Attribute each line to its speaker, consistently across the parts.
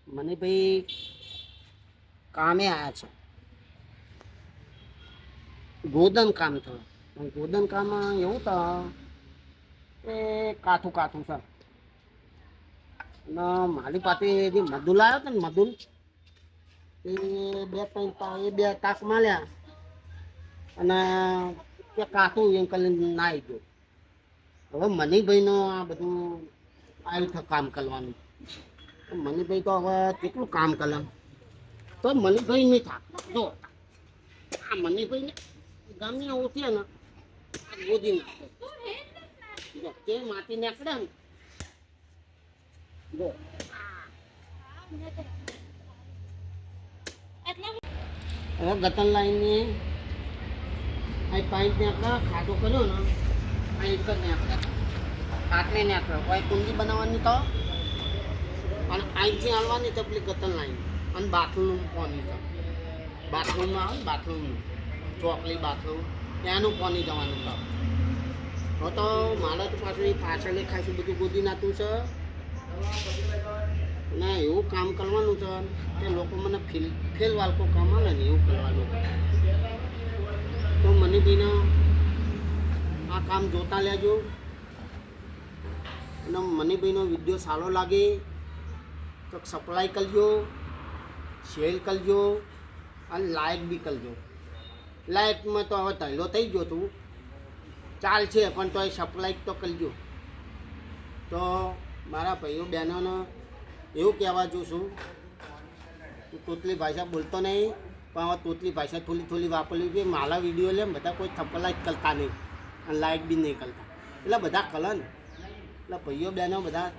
Speaker 1: મને ભાઈ કામે આયા છે. ગોદન કામ થયું. ગોદન કામ એવું તો એ કાઠું કાઠું છે. અને મારી પાસે જે મધુલ આવ્યો હતો ને મધુલ એ બે તાક માલ્યા અને તે કાઠું એમ કરીને નાઈ ગયો. હવે મનીભાઈ નો આ બધું આવ્યું છે કામ કરવાનું. મનીભાઈ તો હવે કેટલું કામ કરે તો મનીભાઈ નહીં થાક જો આ મનીભાઈ ને ગમે ઓછી ને આ ગોદી નાખે જો તે માટી નાખડે ને જો હવે ગતન લાઈનની આ પાઇપ નાખડા ખાટો કર્યો ને આ એક જ નાખડા ખાટને નાખડો કોઈ કુંડી બનાવવાની તો અને અહીંથી હાલવાની તો પેલી ગતન લાઈન અને બાથરૂમ પાણી છે. બાથરૂમમાં આવે ને બાથરૂમનું ચોકલી બાથરૂમ ત્યાંનું પાણી જવાનું તો તો મારે તો પાછું એ પાછળ ખાસું બધું ગોદી નાખ્યું છે ને એવું કામ કરવાનું છે કે લોકો મને ફેલ વાળકો કામ આવે ને એવું કરવાનું. તો મને બીને આ કામ જોતા લેજો અને મને ભાઈનો વિડીયો સારો લાગે તો સપ્લાય કરજો, શેર કરજો અને લાઈક બી કરજો. લાઈકમાં તો હવે તૈલો થઈ ગયો તું ચાલશે પણ તો એ સપ્લાય તો કરજો. તો મારા ભાઈઓ બહેનોને એવું કહેવા જોઉં છું તોતલી ભાષા બોલતો નહીં પણ હવે તોતલી ભાષા થોડી થોડી વાપરવી જોઈએ. મારા વિડીયો લે બધા કોઈ સપ્લાય કરતા નહીં અને લાઈક બી નહીં કરતા એટલે બધા કલર ને એટલે ભાઈઓ બહેનો બધા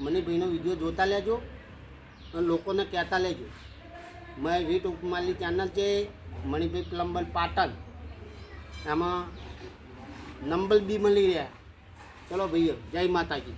Speaker 1: મને ભાઈનો વિડીયો જોતા લેજો અને લોકોને કહેતા લેજો. મેં યુટ્યુબ મારી ચેનલ છે મણિભાઈ પ્લમ્બર પાટણ, એમાં નંબર બી મળી રહ્યા. ચલો ભાઈઓ, જય માતાજી.